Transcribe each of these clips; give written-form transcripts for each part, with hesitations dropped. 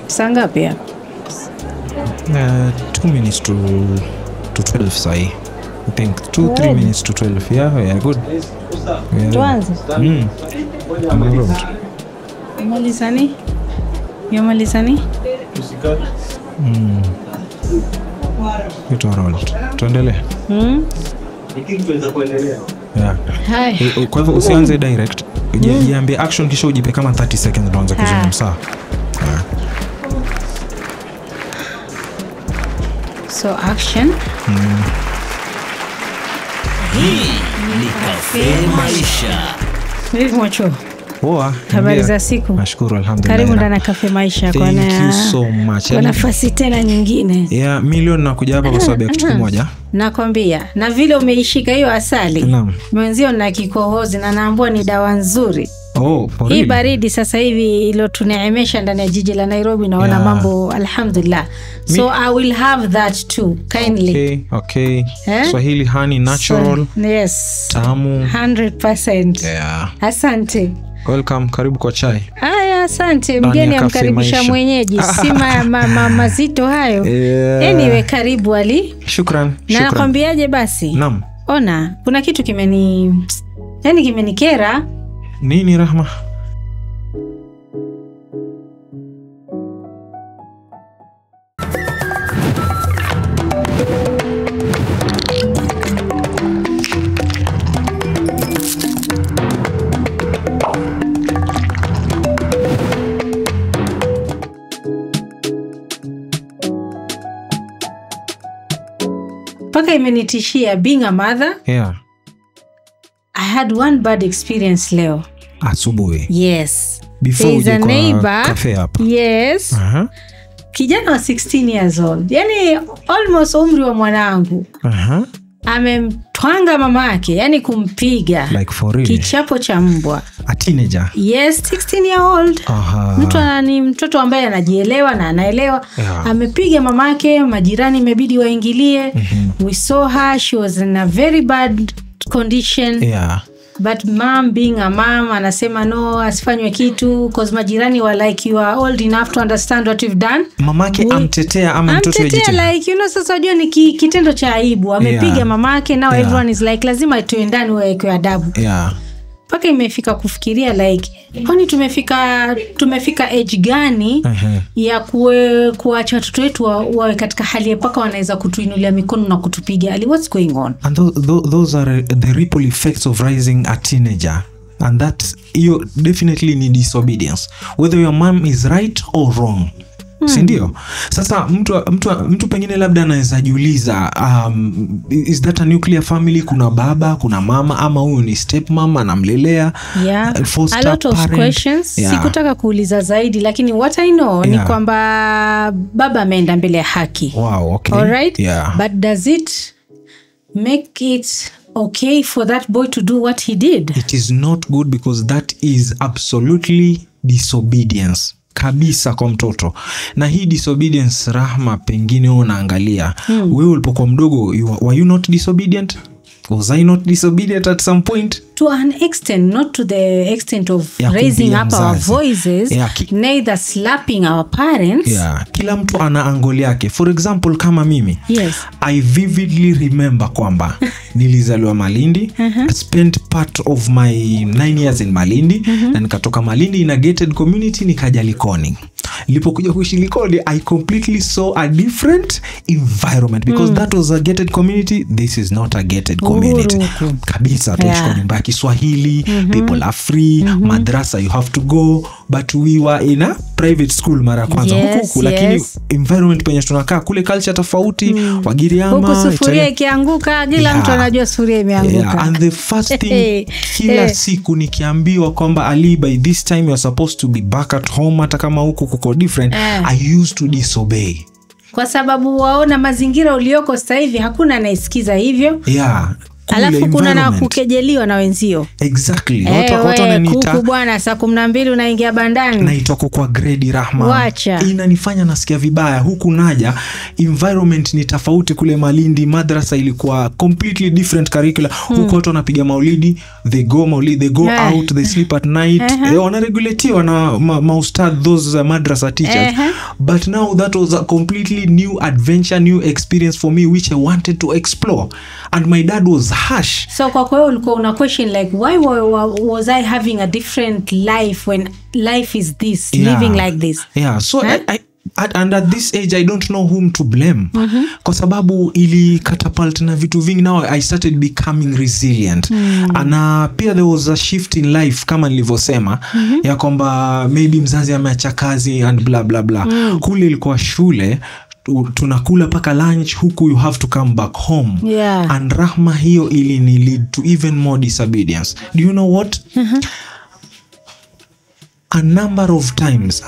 Sanga pia. 2 minutes to 12 sai. I think 2-3 minutes to 12. Yeah, good. Tuanze. I'm around. Yamalizani? Ito around. Tuendelee. Tuweza kuendelea. Yeah. Hai. Kwa hivyo usianze direct. Jiambie action kisha ujipe kama 30 seconds ndio anza kuzungumza. So action. Hii ni Cafe Maisha. Vipi mwacho? Poa. Habari za siku? Nashukuru alhamdulillah. Karibu ndani ya Cafe Maisha kwa na. Thank you so much. Kwa nafasi tena nyingine. Yeah, milioni nakuja hapa kwa sababu ya kitu kimoja. Nakwambia, na vile umeishika hiyo asali. Naam. Mwenzio na kikohozi na naambua ni dawa nzuri. Oh, for real. Hii baridi sasa hivi ilo tuneemesha ndani ya jiji la Nairobi naona mambo alhamdulillah. So I will have that too kindly. Okay. Swahili honey natural. Yes. Tamu 100%. Yeah. Asante. Welcome, karibu kwa chai. Haya, asante. Mgeni amkaribisha mwenyeji. Sima mazito hayo. Anyway, karibu Ali. Shukran. Na nakwambiaje basi? Naam. Ona, kuna kitu kimenikera. Nini Rahma? Paka imenitishia being a mother. Yeah. I had one bad experience leo. Asubuhi. Yes. Before you go cafe up. Yes. Kijana wa 16 years old. Yani almost umri wa mwanangu. Amemtwanga mamake, yani kumpiga. Like for real. Kichapo cha mbwa. A teenager. Yes, 16 year old. Mtu ni mtoto ambaye anajielewa na anaelewa. Amepiga mamake, majirani imebidi waingilie. We saw her, she was in a very bad condition. Yeah. But mom being a mom anasema no, asifanywe kitu because majirani were like you are old enough to understand what you've done. Mamake amtetea ama mtoto amtetea like you know sasa unajua ni kitendo cha aibu. Amepiga mamake, now everyone is like lazima itoe ndani waweke adabu. Yeah. Paka imefika kufikiria like kwani tumefika age gani ya kuacha watoto wetu wawe katika hali ya paka wanaweza kutuinulia mikono na kutupiga. Ali, what's going on? And those are the ripple effects of raising a teenager. And that you definitely need disobedience, whether your mom is right or wrong. Sindio? Sasa mtu pengine labda anaweza jiuliza is that a nuclear family? Kuna baba, kuna mama, ama huyu ni step mama anamlelea? A lot of questions. Sikutaka kuuliza zaidi, lakini what I know ni kwamba baba ameenda mbele ya haki. Wow, okay. All right? But does it make it okay for that boy to do what he did? It is not good because that is absolutely disobedience. Kabisa kwa mtoto. Na hii disobedience Rahma pengine unaangalia. Wewe ulipokuwa mdogo, were you not disobedient? Was I not disobedient at some point? To an extent, not to the extent of raising up our voices, neither slapping our parents. Kila mtu ana angle yake. For example, kama mimi, I vividly remember kwamba nilizaliwa Malindi. I spent part of my 9 years in Malindi. Na nikatoka Malindi in a gated community nikaja Likoni. Nilipokuja kuishi Likoni, I completely saw a different environment because that was a gated community. This is not a gated community. Kabisa, tuishi nyumba ya Kiswahili, people are free, madrasa you have to go, but we were in a private school mara kwanza huku, lakini environment penye tunakaa kule culture tofauti, Wagiriama, huku sufuria ikianguka kila mtu anajua sufuria imeanguka. And the first thing kila siku nikiambiwa kwamba Ali, by this time you are supposed to be back at home, hata kama huku kuko different, I used to disobey. Kwa sababu waona mazingira ulioko sasa hivi hakuna anayesikiza hivyo. Alafu kuna na kukejeliwa na wenzio. Exactly. Watu wananiita kuku bwana saa 12 unaingia bandani. Naitwa kwa grade Rahma. Wacha. Inanifanya nasikia vibaya. Huku naja environment ni tofauti kule Malindi, madrasa ilikuwa completely different curriculum. Huko watu wanapiga maulidi, they go out, they sleep at night. Wanaregulatiwa na maustadh, those madrasa teachers. But now that was a completely new adventure, new experience for me which I wanted to explore. And my dad was harsh. So kwa kweli ulikuwa una question like why was I having a different life when life is this, living like this? Yeah, so and at this age I don't know whom to blame. Kwa sababu ili catapult na vitu vingi. Now I started becoming resilient. And pia there was a shift in life kama nilivyosema ya kwamba maybe mzazi ameacha kazi and blah blah blah. Kule ilikuwa shule tunakula paka lunch, huku you have to come back home. And Rahma, hiyo ili ni lead to even more disobedience. Do you know what? A number of times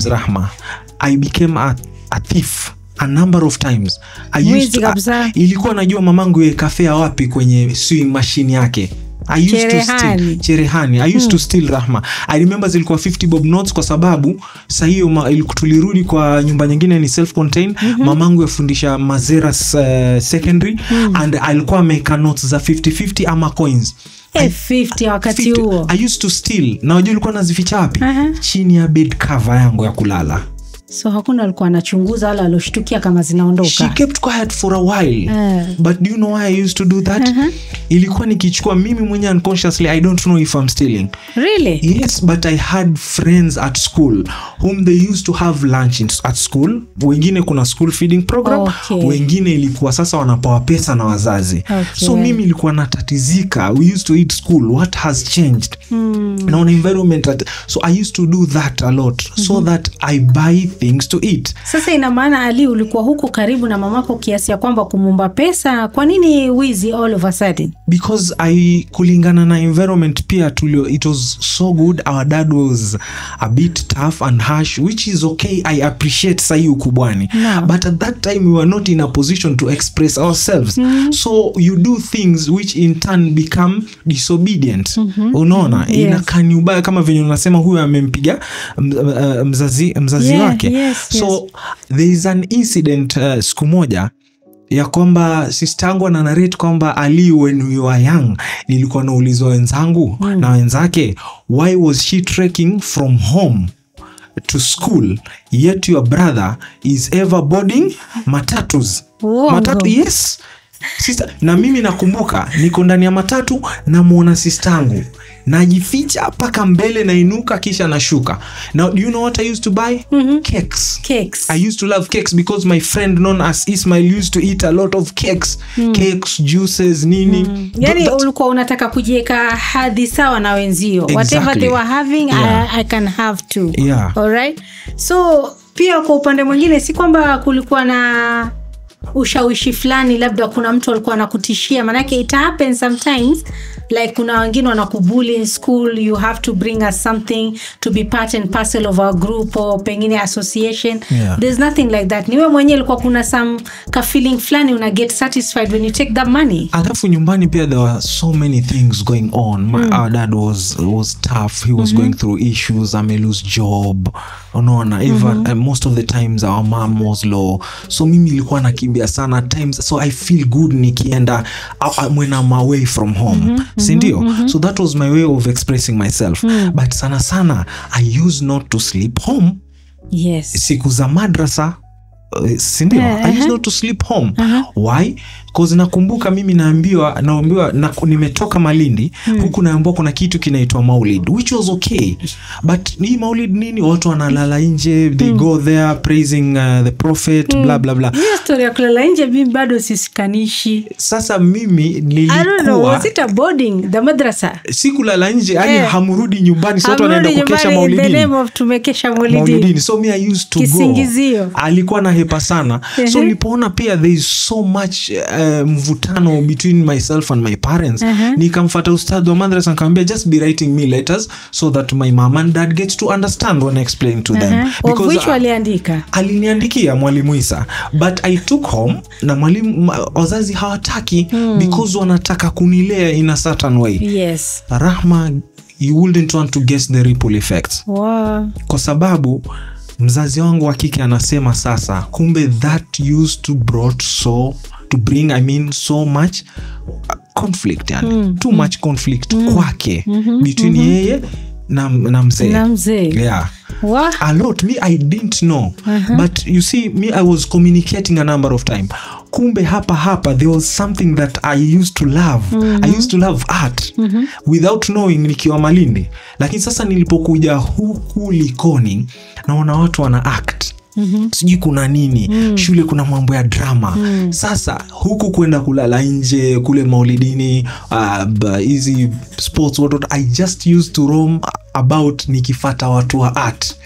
Rahma, I became a thief. A number of times I used to, ilikuwa najua mamangu ye kafea wapi kwenye sewing machine yake. I used to steal cherehani. I used to steal Rahma. I remember zilikuwa 50 bob notes kwa sababu saa hiyo tulirudi kwa nyumba nyingine ni self contained. Mamangu yafundisha Mazeras secondary and alikuwa ameka notes za 50 ama coins. 50 wakati huo. I used to steal. Na unajua nilikuwa nazificha wapi? Chini ya bed cover yangu ya kulala. So hakuna alikuwa anachunguza wala aloshtukia kama zinaondoka. She kept quiet for a while. But do you know why I used to do that? Ilikuwa nikichukua mimi mwenyewe unconsciously. I don't know if I'm stealing. Really? Yes, but I had friends at school whom they used to have lunch at school. Wengine kuna school feeding program. Wengine ilikuwa sasa wanapawa pesa na wazazi. So mimi ilikuwa natatizika. We used to eat school. What has changed? Now an environment so I used to do that a lot so that I buy things to eat. Sasa ina maana Ali ulikuwa huko karibu na mamako kiasi ya kwamba kumumba pesa. Kwa nini wizi all of a sudden? Because kulingana na environment pia it was so good. Our dad was a bit tough and harsh, which is okay. I appreciate sahi ukubwani. But at that time we were not in a position to express ourselves. So you do things which in turn become disobedient. Unaona? Inakani ubaya kama venye unasema huyu amempiga mzazi wake. So there is an incident siku moja ya kwamba sister yangu ana narrate kwamba Ali, when we were young, nilikuwa naulizwa wenzangu na wenzake, why was she trekking from home to school yet your brother is ever boarding matatus? Matatu, yes. Sister, na mimi nakumbuka niko ndani ya matatu na muona sister yangu najificha paka mbele na inuka kisha nashuka. Now do you know what I used to buy? Cakes. I used to love cakes because my friend known as Ismail used to eat a lot of cakes. Cakes, juices, nini. Yani ulikuwa unataka kujiweka hadhi sawa na wenzio. Whatever they were having, I can have too. Alright? So pia kwa upande mwingine si kwamba kulikuwa na ushawishi fulani, labda kuna mtu alikuwa anakutishia, manake it happens sometimes, like kuna wengine wanakubuli in school, you have to bring us something to be part and parcel of our group or pengine association. There's nothing like that. Niwe mwenyewe ilikuwa kuna some ka feeling fulani una get satisfied when you take that money. Alafu nyumbani pia there were so many things going on. Our dad was tough. He was going through issues. I may lose job. Unaona, even most of the times our mom was low. So mimi ilikuwa nakimbia sana times. So I feel good nikienda when I'm away from home. Sindio? So that was my way of expressing myself. But sana I used not to sleep home. Yes. Siku za madrasa sindio? I used not to sleep home. Why? Because nakumbuka mimi naambiwa nimetoka Malindi, huku naambiwa kuna kitu kinaitwa Maulid, which was okay. But ni Maulid nini? Watu wanalala nje, they go there praising the prophet, blah blah blah. Hiyo story ya kulala nje mimi bado sisikanishi. Sasa mimi nilikuwa, I don't know, was it a boarding, the madrasa? Sikulala nje, yani hamurudi nyumbani, sote wanaenda kukesha Maulidini. The name of tumekesha Maulidini. So me I used to Kisingizio. go. Alikuwa na hepa sana. So nilipoona pia there is so much mvutano between myself and my parents, nikamfuata ustadhi wa madrasa nikamwambia just be writing me letters so that my mom and dad gets to understand when I explain to them. Because which waliandika? Aliniandikia Mwalimu Isa, but I took home na mwalimu wazazi hawataki because wanataka kunilea in a certain way. Yes. Rahma, you wouldn't want to guess the ripple effects. Wow. Kwa sababu mzazi wangu wa kike anasema sasa kumbe that used to bring so much conflict, yani too much conflict kwake between yeye na mzee. Yeah. What? A lot. Me, I didn't know. But you see, me, I was communicating a number of times. Kumbe hapa there was something that I used to love. I used to love art without knowing nikiwa Malindi. Lakini sasa nilipokuja huku Likoni naona watu wana act. Sijui kuna nini, shule kuna mambo ya drama. Sasa huku kwenda kulala nje kule maulidini, easy sports, what I just used to roam about nikifata watu wa art.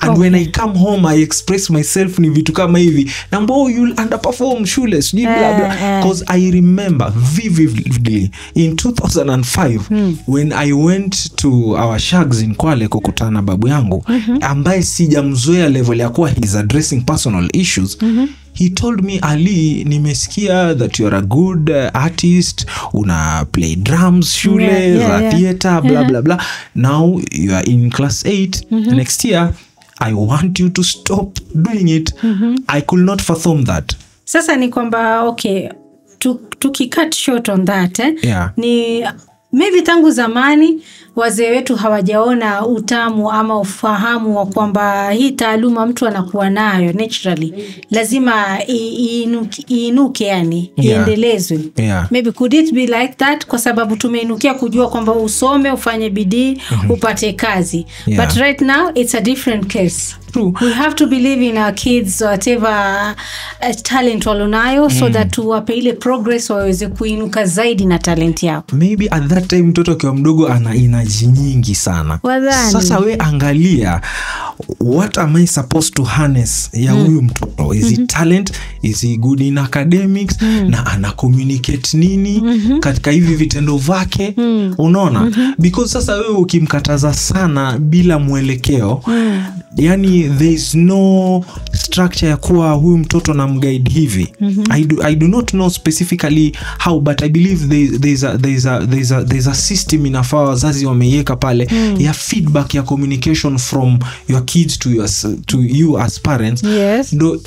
And when I come home I express myself ni vitu kama hivi. Nambo you'll underperform shule, sijui blah blah. Because I remember vividly in 2005 when I went to our shags in Kwale kukutana babu yangu ambaye sijamzoea level ya kuwa he's addressing personal issues. He told me, Ali, nimesikia that you are a good artist, una play drums shule, theater, blah blah blah. Now you are in class 8. Next year I want you to stop doing it. I could not fathom that. Sasa ni kwamba okay, to cut short on that ni maybe tangu zamani wazee wetu hawajaona utamu ama ufahamu wa kwamba hii taaluma mtu anakuwa nayo naturally lazima iinuke, yani iendelezwe. Maybe could it be like that, kwa sababu tumeinukia kujua kwamba usome, ufanye bidii, upate kazi. But right now it's a different case. True. We have to believe in our kids, whatever talent walonayo, so that tuwape ile progress waweze kuinuka zaidi na talent yao. Maybe at that time mtoto akiwa mdogo ana energy nyingi sana. Wadhani. Sasa we angalia, what am I supposed to harness ya huyu mtoto? Is he talent? Is he good in academics? Na ana communicate nini katika hivi vitendo vake? Unaona? Because sasa wewe ukimkataza sana bila mwelekeo, yani there is no structure ya kuwa huyu mtoto na mguide hivi. I do not know specifically how, but I believe there's a system inafaa wazazi wameiweka pale ya feedback ya communication from your kids to you as parents.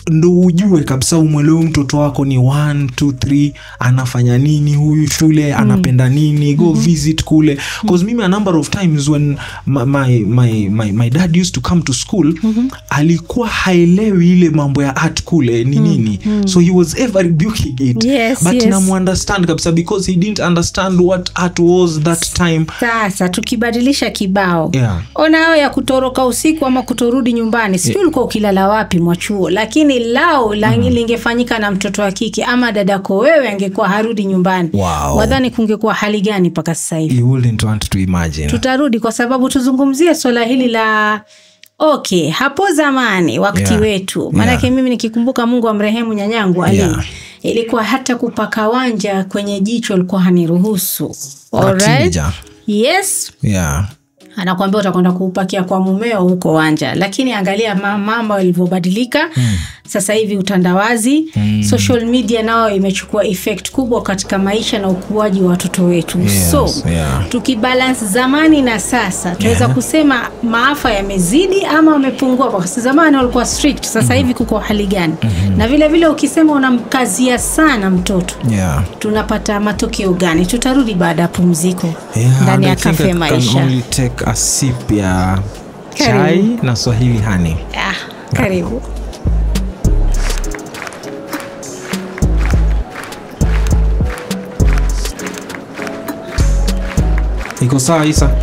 Ndo ujue kabisa umwelewe mtoto wako ni 1 2 3 anafanya nini, huyu shule anapenda nini, go visit kule. Because mimi a number of times when my dad used to come to school, alikuwa haelewi ile mambo ya art kule ni nini. So he was ever rebuking it. But na understand kabisa because he didn't understand what art was that time. Sasa tukibadilisha kibao. Onao ya kutoroka usiku ama kutorudi nyumbani. Sijui ulikuwa ukilala wapi mwachuo, lakini lao lingefanyika na mtoto wa kike ama dadako wewe angekuwa harudi nyumbani. Wadhani kungekuwa hali gani paka sasa hivi? You wouldn't want to imagine. Tutarudi kwa sababu tuzungumzie swala hili la okay, hapo zamani wakati wetu. Maanake mimi nikikumbuka, Mungu amrehemu nyanyangu Ali, ilikuwa hata kupaka wanja kwenye jicho alikuwa haniruhusu. Alright? Yes. Anakuambia utakwenda kuupakia kwa mumeo huko wanja. Lakini angalia mambo yalivyobadilika. Sasa hivi utandawazi, social media nao imechukua effect kubwa katika maisha na ukuaji wa watoto wetu. Tukibalance zamani na sasa, tunaweza kusema maafa yamezidi ama yamepungua. Kwa sababu zamani walikuwa strict, sasa hivi kuko hali gani? Na vile vile ukisema unamkazia sana mtoto, tunapata matokeo gani? Tutarudi baada ya pumziko ndani ya Cafe Maisha. Take a sip ya chai na Swahili honey. Karibu. Iko sawa Isa?